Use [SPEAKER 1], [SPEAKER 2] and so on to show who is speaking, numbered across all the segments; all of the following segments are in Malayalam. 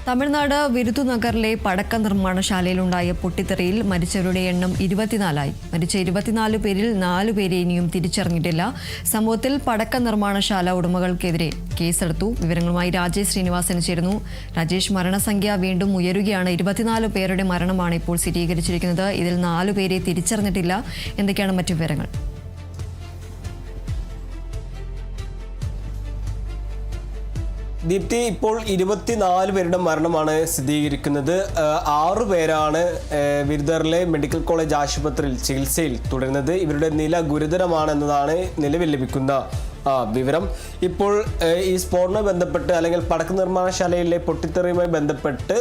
[SPEAKER 1] തമിഴ്നാട് വിരുദുനഗറിലെ പടക്ക നിർമ്മാണശാലയിലുണ്ടായ പൊട്ടിത്തെറിയിൽ മരിച്ചവരുടെ എണ്ണം 24ആയി. മരിച്ച 24 പേരിൽ 4 പേരെ ഇനിയും തിരിച്ചറിഞ്ഞിട്ടില്ല. സംഭവത്തിൽ പടക്ക നിർമ്മാണശാല ഉടമകൾക്കെതിരെ കേസെടുത്തു. വിവരങ്ങളുമായി രാജേഷ് ശ്രീനിവാസൻ ചേരുന്നു. രാജേഷ്, മരണസംഖ്യ വീണ്ടും ഉയരുകയാണ്. 24 പേരുടെ മരണമാണ് ഇപ്പോൾ സ്ഥിരീകരിച്ചിരിക്കുന്നത്. ഇതിൽ 4 പേരെ തിരിച്ചറിഞ്ഞിട്ടില്ല. എന്തൊക്കെയാണ് മറ്റു വിവരങ്ങൾ?
[SPEAKER 2] ദീപ്തി, ഇപ്പോൾ 24 പേരുടെ മരണമാണ് സ്ഥിരീകരിക്കുന്നത്. 6 പേരാണ് വിരുദറിലെ മെഡിക്കൽ കോളേജ് ആശുപത്രിയിൽ ചികിത്സയിൽ തുടരുന്നത്. ഇവരുടെ നില ഗുരുതരമാണെന്നതാണ് നിലവിൽ ലഭിക്കുന്ന വിവരം. ഇപ്പോൾ ഈ സ്ഫോടനവുമായി ബന്ധപ്പെട്ട് അല്ലെങ്കിൽ പടക്ക നിർമ്മാണശാലയിലെ പൊട്ടിത്തെറിയുമായി ബന്ധപ്പെട്ട്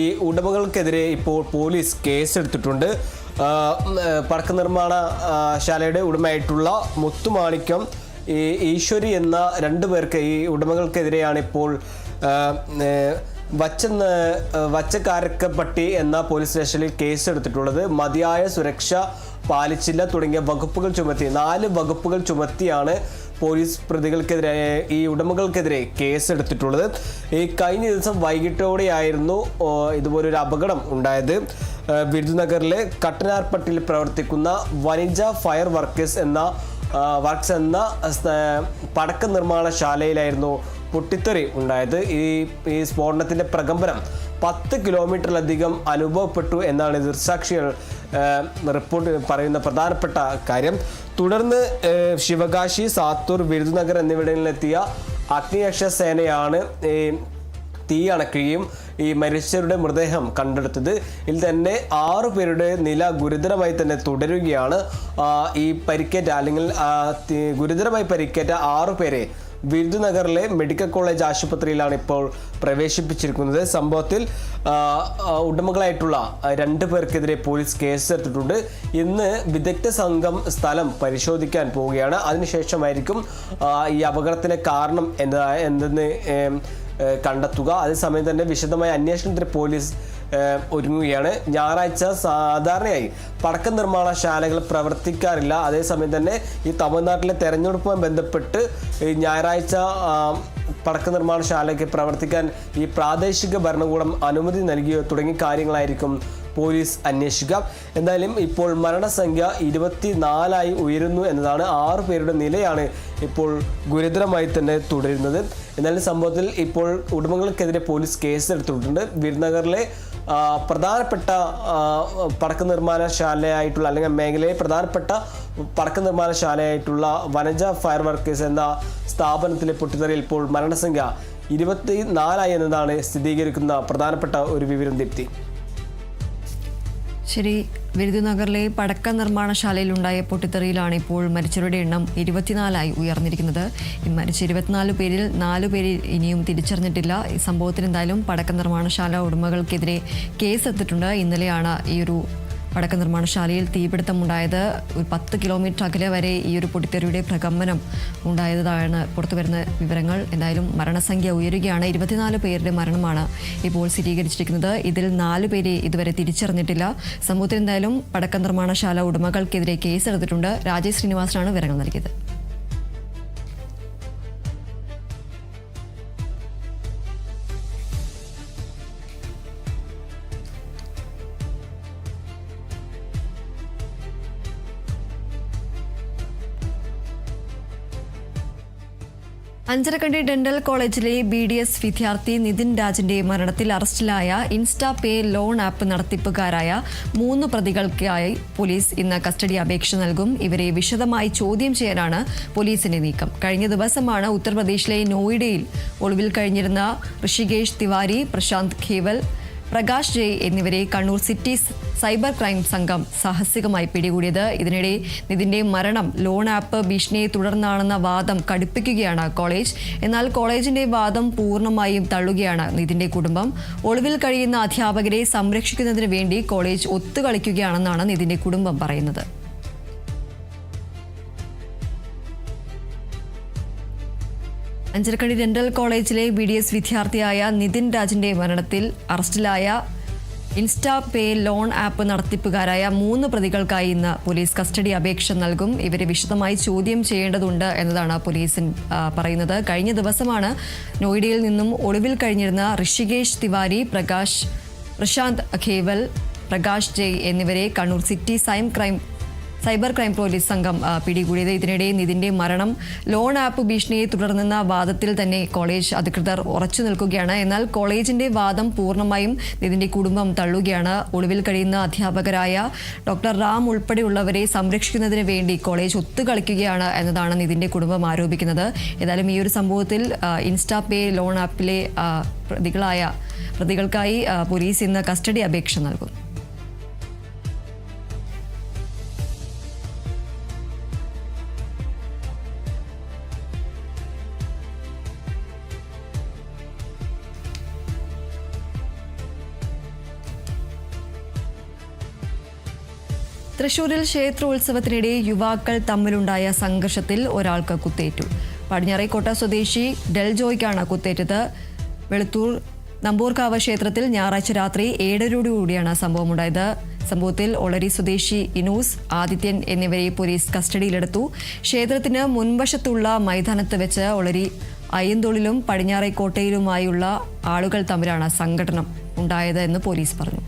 [SPEAKER 2] ഈ ഉടമകൾക്കെതിരെ ഇപ്പോൾ പോലീസ് കേസെടുത്തിട്ടുണ്ട്. പടക്ക നിർമ്മാണ ശാലയുടെ ഉടമയായിട്ടുള്ള മുത്തുമാണിക്യം, ഈശ്വരി എന്ന 2 പേർക്ക്, ഈ ഉടമകൾക്കെതിരെയാണ് ഇപ്പോൾ വച്ചക്കാരക്കപ്പട്ടി എന്ന പോലീസ് സ്റ്റേഷനിൽ കേസെടുത്തിട്ടുള്ളത്. മതിയായ സുരക്ഷ പാലിച്ചില്ല തുടങ്ങിയ വകുപ്പുകൾ ചുമത്തി 4 വകുപ്പുകൾ ചുമത്തിയാണ് പോലീസ് പ്രതികൾക്കെതിരെ, ഈ ഉടമകൾക്കെതിരെ കേസെടുത്തിട്ടുള്ളത്. ഈ കഴിഞ്ഞ ദിവസം വൈകിട്ടോടെയായിരുന്നു ഇതുപോലൊരു അപകടം ഉണ്ടായത്. വിരുദുനഗറിലെ കട്ടനാർപട്ടിയിൽ പ്രവർത്തിക്കുന്ന വനിജ ഫയർ വർക്ക്സ് എന്ന പടക്ക നിർമ്മാണശാലയിലായിരുന്നു പൊട്ടിത്തെറി ഉണ്ടായത്. ഈ സ്ഫോടനത്തിന്റെ പ്രകമ്പനം 10 കിലോമീറ്ററിലധികം അനുഭവപ്പെട്ടു എന്നാണ് ദൃക്സാക്ഷികൾ റിപ്പോർട്ട് പറയുന്ന പ്രധാനപ്പെട്ട കാര്യം. തുടർന്ന് ശിവകാശി, സാത്തൂർ, വിരുദുനഗർ എന്നിവിടങ്ങളിലെത്തിയ അഗ്നിരക്ഷാ സേനയാണ് തീ അണയ്ക്കുകയും ഈ മരിച്ചവരുടെ മൃതദേഹം കണ്ടെടുത്തത്. ഇതിൽ തന്നെ 6 പേരുടെ നില ഗുരുതരമായി തന്നെ തുടരുകയാണ്. ഈ പരിക്കേറ്റ അല്ലെങ്കിൽ ഗുരുതരമായി പരിക്കേറ്റ 6 പേരെ വിരുദുനഗറിലെ മെഡിക്കൽ കോളേജ് ആശുപത്രിയിലാണ് ഇപ്പോൾ പ്രവേശിപ്പിച്ചിരിക്കുന്നത്. സംഭവത്തിൽ ഉടമകളായിട്ടുള്ള 2 പേർക്കെതിരെ പോലീസ് കേസെടുത്തിട്ടുണ്ട്. ഇന്ന് വിദഗ്ധ സംഘം സ്ഥലം പരിശോധിക്കാൻ പോവുകയാണ്. അതിനുശേഷമായിരിക്കും ഈ അപകടത്തിന് കാരണം എന്തെന്ന് കണ്ടെത്തുക. അതേസമയം തന്നെ വിശദമായ അന്വേഷണത്തിന് പോലീസ് ഒരുങ്ങുകയാണ്. ഞായറാഴ്ച സാധാരണയായി പടക്ക നിർമ്മാണശാലകൾ പ്രവർത്തിക്കാറില്ല. അതേസമയം തന്നെ ഈ തമിഴ്നാട്ടിലെ തെരഞ്ഞെടുപ്പുമായി ബന്ധപ്പെട്ട് ഈ ഞായറാഴ്ച പടക്ക നിർമ്മാണശാലയ്ക്ക് പ്രവർത്തിക്കാൻ ഈ പ്രാദേശിക ഭരണകൂടം അനുമതി നൽകിയോ തുടങ്ങിയ കാര്യങ്ങളായിരിക്കും പോലീസ് അന്വേഷിക്കുക. എന്തായാലും ഇപ്പോൾ മരണസംഖ്യ 24ആയി ഉയരുന്നു എന്നതാണ്. 6 പേരുടെ നിലയാണ് ഇപ്പോൾ ഗുരുതരമായി തന്നെ തുടരുന്നത്. എന്നാലും സംഭവത്തിൽ ഇപ്പോൾ ഉടമകൾക്കെതിരെ പോലീസ് കേസെടുത്തിട്ടുണ്ട്. വിരുദുനഗറിലെ പ്രധാനപ്പെട്ട പടക്ക നിർമ്മാണശാലയായിട്ടുള്ള അല്ലെങ്കിൽ മേഖലയിലെ പ്രധാനപ്പെട്ട പടക്ക നിർമ്മാണശാലയായിട്ടുള്ള വനജ ഫയർ വർക്കേഴ്സ് എന്ന സ്ഥാപനത്തിലെ പൊട്ടിത്തെറിയിൽ ഇപ്പോൾ മരണസംഖ്യ 24ആയി എന്നതാണ് സ്ഥിരീകരിക്കുന്ന പ്രധാനപ്പെട്ട ഒരു വിവരം. ദീപ്തി,
[SPEAKER 1] ശരി. വിരുദുനഗറിലെ പടക്ക നിർമ്മാണശാലയിലുണ്ടായ പൊട്ടിത്തെറിയിലാണ് ഇപ്പോൾ മരിച്ചവരുടെ എണ്ണം 24ആയി ഉയർന്നിരിക്കുന്നത്. മരിച്ച 24 പേരിൽ 4 പേര് ഇനിയും തിരിച്ചറിഞ്ഞിട്ടില്ല. ഈ സംഭവത്തിൽ എന്തായാലും പടക്ക നിർമ്മാണശാല ഉടമകൾക്കെതിരെ കേസെടുത്തിട്ടുണ്ട്. ഇന്നലെയാണ് ഈ ഒരു പടക്ക നിർമ്മാണശാലയിൽ തീപിടുത്തമുണ്ടായത്. 10 കിലോമീറ്റർ അകലെ വരെ ഈ ഒരു പൊട്ടിത്തെറിയുടെ പ്രകമ്പനം ഉണ്ടായതാണ് പുറത്തുവരുന്ന വിവരങ്ങൾ. എന്തായാലും മരണസംഖ്യ ഉയരുകയാണ്. 24 പേരുടെ മരണമാണ് ഇപ്പോൾ സ്ഥിരീകരിച്ചിരിക്കുന്നത്. ഇതിൽ 4 പേരെ ഇതുവരെ തിരിച്ചറിഞ്ഞിട്ടില്ല. സംഭവത്തിൽ എന്തായാലും പടക്ക നിർമ്മാണശാല ഉടമകൾക്കെതിരെ കേസെടുത്തിട്ടുണ്ട്. രാജേഷ് ശ്രീനിവാസനാണ് വിവരങ്ങൾ നൽകിയത്. അഞ്ചരക്കണ്ടി ഡെന്റൽ കോളേജിലെ BDS വിദ്യാർത്ഥി നിതിൻ രാജിന്റെ മരണത്തിൽ അറസ്റ്റിലായ ഇൻസ്റ്റാ പേ ലോൺ ആപ്പ് നടത്തിപ്പുകാരായ 3 പ്രതികൾക്കായി പോലീസ് ഇന്ന് കസ്റ്റഡി അപേക്ഷ നൽകും. ഇവരെ വിശദമായി ചോദ്യം ചെയ്യാനാണ് പോലീസിന്റെ നീക്കം. കഴിഞ്ഞ ദിവസമാണ് ഉത്തർപ്രദേശിലെ നോയിഡയിൽ ഒളിവിൽ കഴിഞ്ഞിരുന്ന ഋഷികേഷ് തിവാരി, പ്രശാന്ത് ഖേവൽ, പ്രകാശ് ജയ് എന്നിവരെ കണ്ണൂർ സിറ്റി സൈബർ ക്രൈം സംഘം സാഹസികമായി പിടികൂടിയത്. ഇതിനിടെ നിതിന്റെ മരണം ലോൺ ആപ്പ് ഭീഷണിയെ തുടർന്നാണെന്ന വാദം കടുപ്പിക്കുകയാണ് കോളേജ്. എന്നാൽ കോളേജിന്റെ വാദം പൂർണ്ണമായും തള്ളുകയാണ് നിതിന്റെ കുടുംബം. ഒളിവിൽ കഴിയുന്ന അധ്യാപകരെ സംരക്ഷിക്കുന്നതിന് വേണ്ടി കോളേജ് ഒത്തുകളിക്കുകയാണെന്നാണ് നിതിന്റെ കുടുംബം പറയുന്നത്. അഞ്ചരക്കണ്ടി ഡെന്റൽ കോളേജിലെ BDS വിദ്യാർത്ഥിയായ നിതിൻ രാജിന്റെ മരണത്തിൽ അറസ്റ്റിലായ ഇൻസ്റ്റാ പേ ലോൺ ആപ്പ് നടത്തിപ്പുകാരായ 3 പ്രതികൾക്കായി ഇന്ന് പോലീസ് കസ്റ്റഡി അപേക്ഷ നൽകും. ഇവരെ വിശദമായി ചോദ്യം ചെയ്യേണ്ടതുണ്ട് എന്നതാണ് പോലീസ് പറയുന്നത്. കഴിഞ്ഞ ദിവസമാണ് നോയിഡയിൽ നിന്നും ഒളിവിൽ കഴിഞ്ഞിരുന്ന ഋഷികേഷ് തിവാരി, പ്രശാന്ത് ഖേവൽ, പ്രകാശ് ജയ് എന്നിവരെ Kannur city cyber crime police സംഘം പിടികൂടിയത്. ഇതിനിടെ നിതിന്റെ മരണം ലോൺ ആപ്പ് ഭീഷണിയെ തുടർന്നെന്ന വാദത്തിൽ തന്നെ കോളേജ് അധികൃതർ ഉറച്ചു നിൽക്കുകയാണ്. എന്നാൽ കോളേജിന്റെ വാദം പൂർണ്ണമായും നിതിന്റെ കുടുംബം തള്ളുകയാണ്. ഒളിവിൽ കഴിയുന്ന അധ്യാപകരായ ഡോക്ടർ റാം ഉൾപ്പെടെയുള്ളവരെ സംരക്ഷിക്കുന്നതിന് വേണ്ടി കോളേജ് ഒത്തുകളിക്കുകയാണ് എന്നതാണ് നിതിന്റെ കുടുംബം ആരോപിക്കുന്നത്. ഏതായാലും ഈ ഒരു സംഭവത്തിൽ ഇൻസ്റ്റാ പേ ലോൺ ആപ്പിലെ പ്രതികൾക്കായി പോലീസ് ഇന്ന് കസ്റ്റഡി അപേക്ഷ നൽകും. തൃശൂരിൽ ക്ഷേത്രോത്സവത്തിനിടെ യുവാക്കൾ തമ്മിലുണ്ടായ സംഘർഷത്തിൽ ഒരാൾക്ക് കുത്തേറ്റു. പടിഞ്ഞാറേക്കോട്ട സ്വദേശി ഡെൽജോയ്ക്കാണ് കുത്തേറ്റത്. വെളുത്തൂർ നമ്പൂർക്കാവ് ക്ഷേത്രത്തിൽ ഞായറാഴ്ച രാത്രി 7:30 സംഭവമുണ്ടായത്. സംഭവത്തിൽ ഒളരി സ്വദേശി ഇനൂസ്, ആദിത്യൻ എന്നിവരെ പോലീസ് കസ്റ്റഡിയിലെടുത്തു. ക്ഷേത്രത്തിന് മുൻവശത്തുള്ള മൈതാനത്ത് വെച്ച് ഒളരി അയ്യന്തോളിലും പടിഞ്ഞാറേക്കോട്ടയിലുമായുള്ള ആളുകൾ തമ്മിലാണ് സംഘടനം ഉണ്ടായത് എന്ന് പോലീസ് പറഞ്ഞു.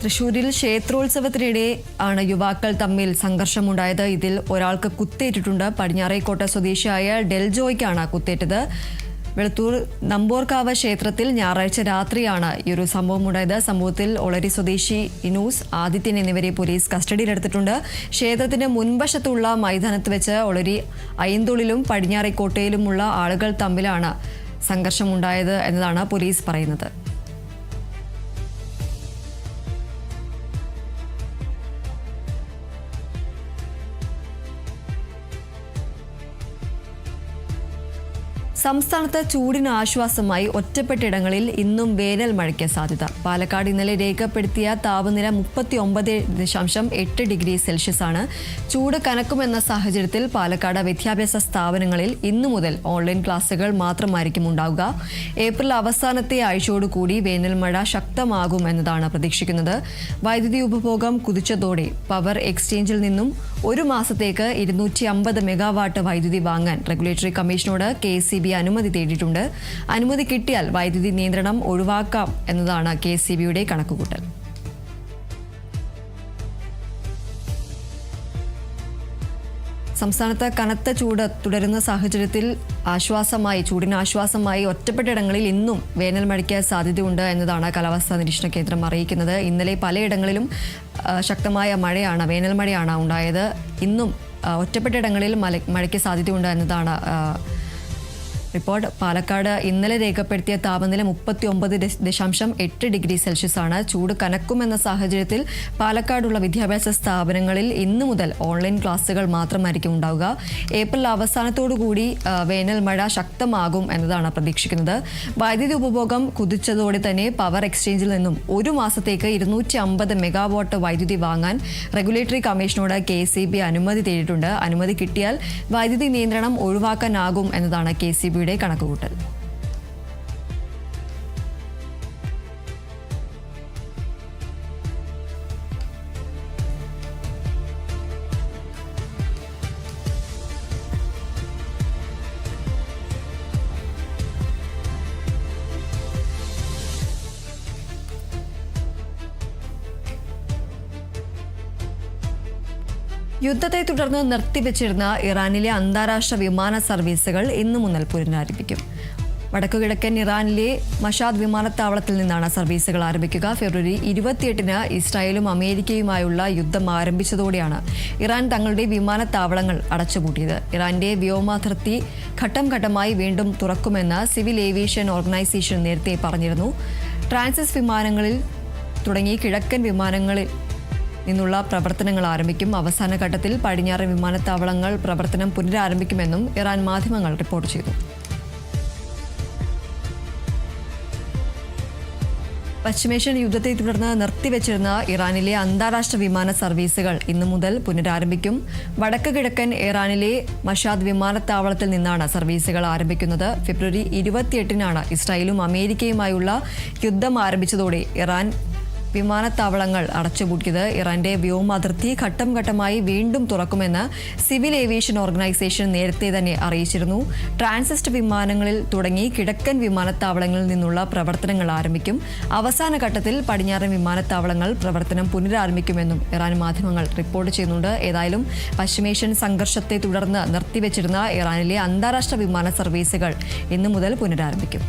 [SPEAKER 1] തൃശൂരിൽ ക്ഷേത്രോത്സവത്തിനിടെ ആണ് യുവാക്കൾ തമ്മിൽ സംഘർഷമുണ്ടായത്. ഇതിൽ ഒരാൾക്ക് കുത്തേറ്റിട്ടുണ്ട്. പടിഞ്ഞാറേക്കോട്ട സ്വദേശിയായ ഡെൽജോയ്ക്കാണ് കുത്തേറ്റത്. വെളുത്തൂർ നമ്പോർക്കാവ് ക്ഷേത്രത്തിൽ ഞായറാഴ്ച രാത്രിയാണ് ഈ ഒരു സംഭവം ഉണ്ടായത്. സംഭവത്തിൽ ഒളരി സ്വദേശി ഇനൂസ്, ആദിത്യൻ എന്നിവരെ പോലീസ് കസ്റ്റഡിയിലെടുത്തിട്ടുണ്ട്. ക്ഷേത്രത്തിന് മുൻവശത്തുള്ള മൈതാനത്ത് വെച്ച് ഒളരി അയ്യന്തോളിലും പടിഞ്ഞാറേക്കോട്ടയിലുമുള്ള ആളുകൾ തമ്മിലാണ് സംഘർഷമുണ്ടായത് എന്നതാണ് പോലീസ് പറയുന്നത്. സംസ്ഥാനത്ത് ചൂടിന് ആശ്വാസമായി ഒറ്റപ്പെട്ടയിടങ്ങളിൽ ഇന്നും വേനൽ മഴയ്ക്ക് സാധ്യത. പാലക്കാട് ഇന്നലെ രേഖപ്പെടുത്തിയ താപനില 39.8 ഡിഗ്രി സെൽഷ്യസ് ആണ്. ചൂട് കനക്കുമെന്ന സാഹചര്യത്തിൽ പാലക്കാട് വിദ്യാഭ്യാസ സ്ഥാപനങ്ങളിൽ ഇന്നു മുതൽ ഓൺലൈൻ ക്ലാസുകൾ മാത്രമായിരിക്കും ഉണ്ടാവുക. ഏപ്രിൽ അവസാനത്തെ ആഴ്ചയോടുകൂടി വേനൽ മഴ ശക്തമാകും എന്നതാണ് പ്രതീക്ഷിക്കുന്നത്. വൈദ്യുതി ഉപഭോഗം കുതിച്ചതോടെ പവർ എക്സ്ചേഞ്ചിൽ നിന്നും ഒരു മാസത്തേക്ക് 250 മെഗാവാട്ട് വൈദ്യുതി വാങ്ങാൻ റെഗുലേറ്ററി കമ്മീഷനോട് KSEB അനുമതി തേടിയിട്ടുണ്ട്. അനുമതി കിട്ടിയാൽ വൈദ്യുതി നിയന്ത്രണം ഒഴിവാക്കാം എന്നതാണ് KSEBയുടെ കണക്കുകൂട്ടൽ. സംസ്ഥാനത്ത് കനത്ത ചൂട് തുടരുന്ന സാഹചര്യത്തിൽ ചൂടിന് ആശ്വാസമായി ഒറ്റപ്പെട്ടയിടങ്ങളിൽ ഇന്നും വേനൽ മഴയ്ക്ക് സാധ്യതയുണ്ട് എന്നതാണ് കാലാവസ്ഥാ നിരീക്ഷണ കേന്ദ്രം അറിയിക്കുന്നത്. ഇന്നലെ പലയിടങ്ങളിലും ശക്തമായ വേനൽ മഴയാണ് ഉണ്ടായത്. ഇന്നും ഒറ്റപ്പെട്ടയിടങ്ങളിൽ മഴയ്ക്ക് സാധ്യതയുണ്ട് എന്നതാണ് റിപ്പോർട്ട്. പാലക്കാട് ഇന്നലെ രേഖപ്പെടുത്തിയ താപനില 39.8 ഡിഗ്രി സെൽഷ്യസ് ആണ്. ചൂട് കനക്കുമെന്ന സാഹചര്യത്തിൽ പാലക്കാടുള്ള വിദ്യാഭ്യാസ സ്ഥാപനങ്ങളിൽ ഇന്നു മുതൽ ഓൺലൈൻ ക്ലാസുകൾ മാത്രമായിരിക്കും ഉണ്ടാവുക. ഏപ്രിൽ അവസാനത്തോടുകൂടി വേനൽ മഴ ശക്തമാകും എന്നതാണ് പ്രതീക്ഷിക്കുന്നത്. വൈദ്യുതി ഉപഭോഗം കുതിച്ചതോടെ തന്നെ പവർ എക്സ്ചേഞ്ചിൽ നിന്നും ഒരു മാസത്തേക്ക് 250 മെഗാവാട്ട് വൈദ്യുതി വാങ്ങാൻ റെഗുലേറ്ററി കമ്മീഷനോട് KSEB അനുമതി തേടിയിട്ടുണ്ട്. അനുമതി കിട്ടിയാൽ വൈദ്യുതി നിയന്ത്രണം ഒഴിവാക്കാനാകും എന്നതാണ് KSEB കണക്കുകൂട്ടൽ. യുദ്ധത്തെ തുടർന്ന് നിർത്തിവെച്ചിരുന്ന ഇറാനിലെ അന്താരാഷ്ട്ര വിമാന സർവീസുകൾ ഇന്നു മുതൽ പുനരാരംഭിക്കും. വടക്കുകിഴക്കൻ ഇറാനിലെ മഷാദ് വിമാനത്താവളത്തിൽ നിന്നാണ് സർവീസുകൾ ആരംഭിക്കുക. ഫെബ്രുവരി 28-ന് ഇസ്രായേലും അമേരിക്കയുമായുള്ള യുദ്ധം ആരംഭിച്ചതോടെയാണ് ഇറാൻ തങ്ങളുടെ വിമാനത്താവളങ്ങൾ അടച്ചുപൂട്ടിയത്. ഇറാന്റെ വ്യോമാതിർത്തി ഘട്ടം ഘട്ടമായി വീണ്ടും തുറക്കുമെന്ന് സിവിൽ ഏവിയേഷൻ ഓർഗനൈസേഷൻ നേരത്തെ പറഞ്ഞിരുന്നു. ട്രാൻസിസ് വിമാനങ്ങളിൽ തുടങ്ങി കിഴക്കൻ നിന്നുള്ള പ്രവർത്തനങ്ങൾ ആരംഭിക്കും. അവസാന ഘട്ടത്തിൽ പടിഞ്ഞാറൻ വിമാനത്താവളങ്ങൾ പ്രവർത്തനം പുനരാരംഭിക്കുമെന്നും ഇറാൻ മാധ്യമങ്ങൾ റിപ്പോർട്ട് ചെയ്തു. പശ്ചിമേഷ്യൻ യുദ്ധത്തെ തുടർന്ന് നിർത്തിവെച്ചിരുന്ന ഇറാനിലെ അന്താരാഷ്ട്ര വിമാന സർവീസുകൾ ഇന്നു മുതൽ പുനരാരംഭിക്കും. വടക്ക് കിഴക്കൻ ഇറാനിലെ മഷാദ് വിമാനത്താവളത്തിൽ നിന്നാണ് സർവീസുകൾ ആരംഭിക്കുന്നത്. ഫെബ്രുവരി 28-നാണ് ഇസ്രായേലും അമേരിക്കയുമായുള്ള യുദ്ധം ആരംഭിച്ചതോടെ ഇറാൻ വിമാനത്താവളങ്ങൾ അടച്ചുപൂട്ടിയത്. ഇറാന്റെ വ്യോമാതിർത്തി ഘട്ടം ഘട്ടമായി വീണ്ടും തുറക്കുമെന്ന് സിവിൽ ഏവിയേഷൻ ഓർഗനൈസേഷൻ നേരത്തെ തന്നെ അറിയിച്ചിരുന്നു. ട്രാൻസിസ്റ്റ് വിമാനങ്ങളിൽ തുടങ്ങി കിഴക്കൻ വിമാനത്താവളങ്ങളിൽ നിന്നുള്ള പ്രവർത്തനങ്ങൾ ആരംഭിക്കും. അവസാന ഘട്ടത്തിൽ പടിഞ്ഞാറൻ വിമാനത്താവളങ്ങൾ പ്രവർത്തനം പുനരാരംഭിക്കുമെന്നും ഇറാൻ മാധ്യമങ്ങൾ റിപ്പോർട്ട് ചെയ്യുന്നുണ്ട്. ഏതായാലും പശ്ചിമേഷ്യൻ സംഘർഷത്തെ തുടർന്ന് നിർത്തിവെച്ചിരുന്ന ഇറാനിലെ അന്താരാഷ്ട്ര വിമാന സർവീസുകൾ ഇന്നു മുതൽ പുനരാരംഭിക്കും.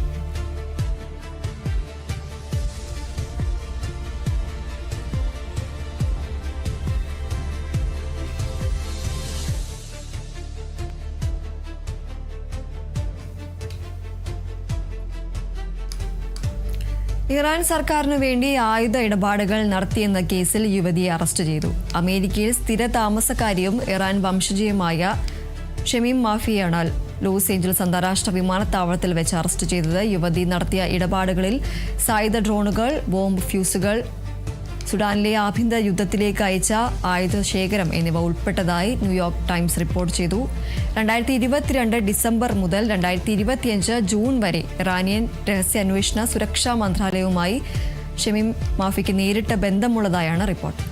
[SPEAKER 1] ഇറാൻ സർക്കാരിനു വേണ്ടി ആയുധ ഇടപാടുകൾ നടത്തിയെന്ന കേസിൽ യുവതിയെ അറസ്റ്റ് ചെയ്തു. അമേരിക്കയിൽ സ്ഥിര താമസക്കാരിയും ഇറാൻ വംശജയുമായ ഷമീം മാഫിയാണ് ലോസ് ഏഞ്ചൽസ് അന്താരാഷ്ട്ര വിമാനത്താവളത്തിൽ വെച്ച് അറസ്റ്റ് ചെയ്തത്. യുവതി നടത്തിയ ഇടപാടുകളിൽ സായുധ ഡ്രോണുകൾ, ബോംബ് ഫ്യൂസുകൾ, സുഡാനിലെ ആഭ്യന്തര യുദ്ധത്തിലേക്ക് അയച്ച ആയുധ ശേഖരം എന്നിവ ഉൾപ്പെട്ടതായി ന്യൂയോർക്ക് ടൈംസ് റിപ്പോർട്ട് ചെയ്തു. 2022 ഡിസംബർ മുതൽ 2025 ജൂൺ വരെ ഇറാനിയൻ രഹസ്യാന്വേഷണ സുരക്ഷാ മന്ത്രാലയവുമായി ഷമീം മാഫിക്ക് നേരിട്ട് ബന്ധമുള്ളതായാണ് റിപ്പോർട്ട്.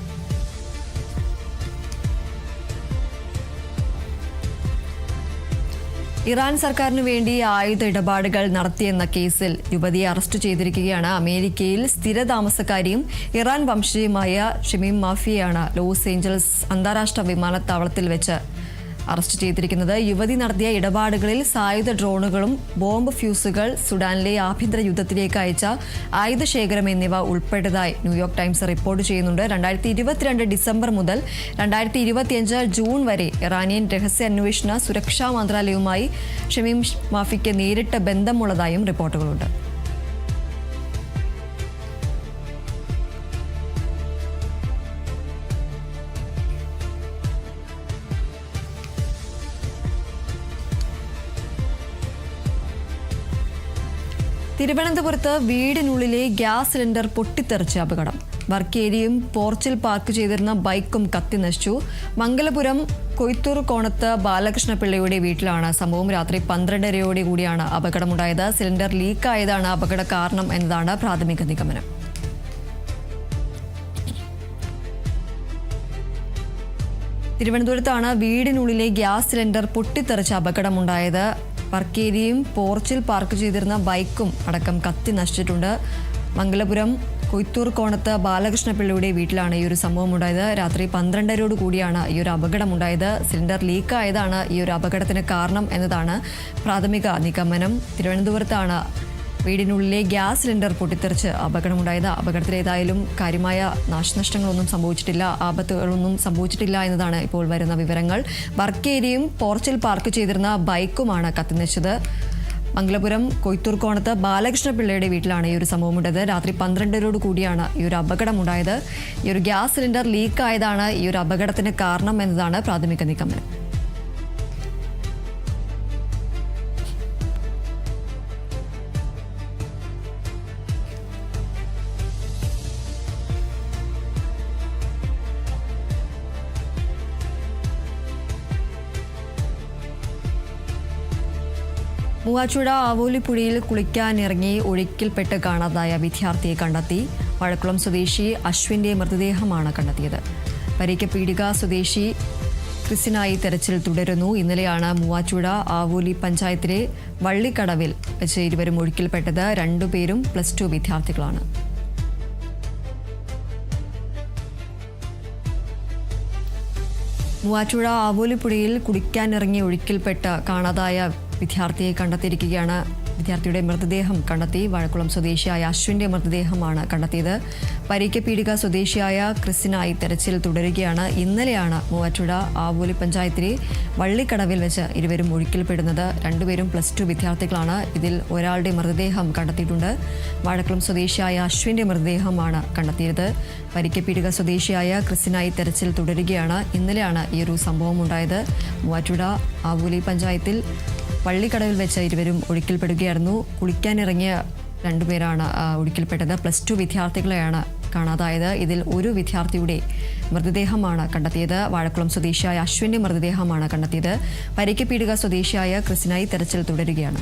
[SPEAKER 1] ഇറാൻ സർക്കാരിനു വേണ്ടി ആയുധ ഇടപാടുകൾ നടത്തിയെന്ന കേസിൽ യുവതിയെ അറസ്റ്റ് ചെയ്തിരിക്കുകയാണ്. അമേരിക്കയിൽ സ്ഥിര താമസക്കാരിയും ഇറാൻ വംശജയുമായ ഷമീം മാഫിയെയാണ് ലോസ് ഏഞ്ചൽസ് അന്താരാഷ്ട്ര വിമാനത്താവളത്തിൽ വെച്ച് അറസ്റ്റ് ചെയ്തിരിക്കുന്നത്. യുവതി നടത്തിയ ഇടപാടുകളിൽ സായുധ ഡ്രോണുകളും ബോംബ് ഫ്യൂസുകൾ, സുഡാനിലെ ആഭ്യന്തര യുദ്ധത്തിലേക്ക് അയച്ച ആയുധ ശേഖരം എന്നിവ ഉൾപ്പെട്ടതായി ന്യൂയോർക്ക് ടൈംസ് റിപ്പോർട്ട് ചെയ്യുന്നുണ്ട്. 2022 ഡിസംബർ മുതൽ 2025 ജൂൺ വരെ ഇറാനിയൻ രഹസ്യാന്വേഷണ സുരക്ഷാ മന്ത്രാലയവുമായി ഷമീം മാഫിക്ക് നേരിട്ട് ബന്ധമുള്ളതായും റിപ്പോർട്ടുകളുണ്ട്. തിരുവനന്തപുരത്ത് വീടിനുള്ളിലെ ഗ്യാസ് സിലിണ്ടർ പൊട്ടിത്തെറിച്ച അപകടം. വർക്കേരിയും പോർച്ചിൽ പാർക്ക് ചെയ്തിരുന്ന ബൈക്കും കത്തി നശിച്ചു. മംഗലപുരം കൊയ്ത്തൂർ കോണത്ത് ബാലകൃഷ്ണപിള്ളയുടെ വീട്ടിലാണ് സംഭവം. രാത്രി 12:30 കൂടിയാണ് അപകടമുണ്ടായത്. സിലിണ്ടർ ലീക്കായതാണ് അപകട കാരണം എന്നതാണ് പ്രാഥമിക നിഗമനം. തിരുവനന്തപുരത്താണ് വീടിനുള്ളിലെ ഗ്യാസ് സിലിണ്ടർ പൊട്ടിത്തെറിച്ച അപകടമുണ്ടായത്. വർക്കേരിയും പോർച്ചിൽ പാർക്ക് ചെയ്തിരുന്ന ബൈക്കും അടക്കം കത്തി നശിച്ചിട്ടുണ്ട്. മംഗലപുരം കൊയ്ത്തൂർ കോണത്ത് ബാലകൃഷ്ണപിള്ളയുടെ വീട്ടിലാണ് ഈ ഒരു സംഭവം ഉണ്ടായത്. രാത്രി 12:30 കൂടിയാണ് ഈ ഒരു അപകടമുണ്ടായത്. സിലിണ്ടർ ലീക്കായതാണ് ഈ ഒരു അപകടത്തിന് കാരണം എന്നതാണ് പ്രാഥമിക നിഗമനം. തിരുവനന്തപുരത്താണ് വീടിനുള്ളിലെ ഗ്യാസ് സിലിണ്ടർ പൊട്ടിത്തെറിച്ച് അപകടമുണ്ടായത്. അപകടത്തിൽ ഏതായാലും കാര്യമായ നാശനഷ്ടങ്ങളൊന്നും സംഭവിച്ചിട്ടില്ല, ആപത്തുകളൊന്നും സംഭവിച്ചിട്ടില്ല എന്നതാണ് ഇപ്പോൾ വരുന്ന വിവരങ്ങൾ. വർക്കേരിയും പോർച്ചിൽ പാർക്ക് ചെയ്തിരുന്ന ബൈക്കുമാണ് കത്തിനശിച്ചത്. മംഗലപുരം കൊയ്ത്തൂർ കോണത്ത് ബാലകൃഷ്ണപിള്ളയുടെ വീട്ടിലാണ് ഈ ഒരു സംഭവം ഉണ്ടായത്. രാത്രി 12:30 കൂടിയാണ് ഈ ഒരു അപകടമുണ്ടായത്. ഈ ഒരു ഗ്യാസ് സിലിണ്ടർ ലീക്കായതാണ് ഈ ഒരു അപകടത്തിന് കാരണം എന്നതാണ് പ്രാഥമിക നിഗമനം. മൂവാറ്റുപുഴ ആവോലിപ്പുഴയിൽ കുളിക്കാനിറങ്ങി ഒഴുക്കിൽപ്പെട്ട് കാണാതായ വിദ്യാർത്ഥിയെ കണ്ടെത്തി. മഴക്കുളം സ്വദേശി അശ്വിന്റെ മൃതദേഹമാണ് കണ്ടെത്തിയത്. പരിക്കപീടിക സ്വദേശി ക്രിസിനായി തെരച്ചിൽ തുടരുന്നു. ഇന്നലെയാണ് മൂവാറ്റുപുഴ ആവോലി പഞ്ചായത്തിലെ വള്ളിക്കടവിൽ വെച്ച് ഇരുവരും ഒഴുക്കിൽപ്പെട്ടത്. 2 പേരും +2 വിദ്യാർത്ഥികളാണ്. മൂവാറ്റുപുഴ ആവോലിപ്പുഴയിൽ കുളിക്കാനിറങ്ങി ഒഴുക്കിൽപ്പെട്ട് കാണാതായ വിദ്യാർത്ഥിയെ കണ്ടെത്തിയിരിക്കുകയാണ്. വിദ്യാർത്ഥിയുടെ മൃതദേഹം കണ്ടെത്തി. വാഴക്കുളം സ്വദേശിയായ അശ്വിന്റെ മൃതദേഹമാണ് കണ്ടെത്തിയത്. പരിക്ക് പീടിക സ്വദേശിയായ ക്രിസിനായി തെരച്ചിൽ തുടരുകയാണ്. ഇന്നലെയാണ് മൂവാറ്റുപുഴ ആവൂലി പഞ്ചായത്തിലെ വള്ളിക്കടവിൽ വെച്ച് ഇരുവരും ഒഴുക്കിൽപ്പെടുന്നത്. രണ്ടുപേരും +2 വിദ്യാർത്ഥികളാണ്. ഇതിൽ ഒരാളുടെ മൃതദേഹം കണ്ടെത്തിയിട്ടുണ്ട്. വാഴക്കുളം സ്വദേശിയായ അശ്വിന്റെ മൃതദേഹമാണ് കണ്ടെത്തിയത്. പരിക്ക് പീടിക സ്വദേശിയായ ക്രിസിനായി തെരച്ചിൽ തുടരുകയാണ്. ഇന്നലെയാണ് ഈ ഒരു സംഭവം ഉണ്ടായത്. മൂവാറ്റുപുഴ ആവൂലി പഞ്ചായത്തിൽ വള്ളിക്കടവിൽ വെച്ച് ഇരുവരും ഒഴുക്കിൽപ്പെടുകയായിരുന്നു. കുളിക്കാനിറങ്ങിയ രണ്ടുപേരാണ് ഒഴുക്കിൽപ്പെട്ടത്. +2 വിദ്യാർത്ഥികളെയാണ് കാണാതായത്. ഇതിൽ ഒരു വിദ്യാർത്ഥിയുടെ മൃതദേഹമാണ് കണ്ടെത്തിയത്. വാഴക്കുളം സ്വദേശിയായ അശ്വിന്റെ മൃതദേഹമാണ് കണ്ടെത്തിയത്. പരിക്ക് പീടിക സ്വദേശിയായ ക്രിസിനായി തെരച്ചിൽ തുടരുകയാണ്.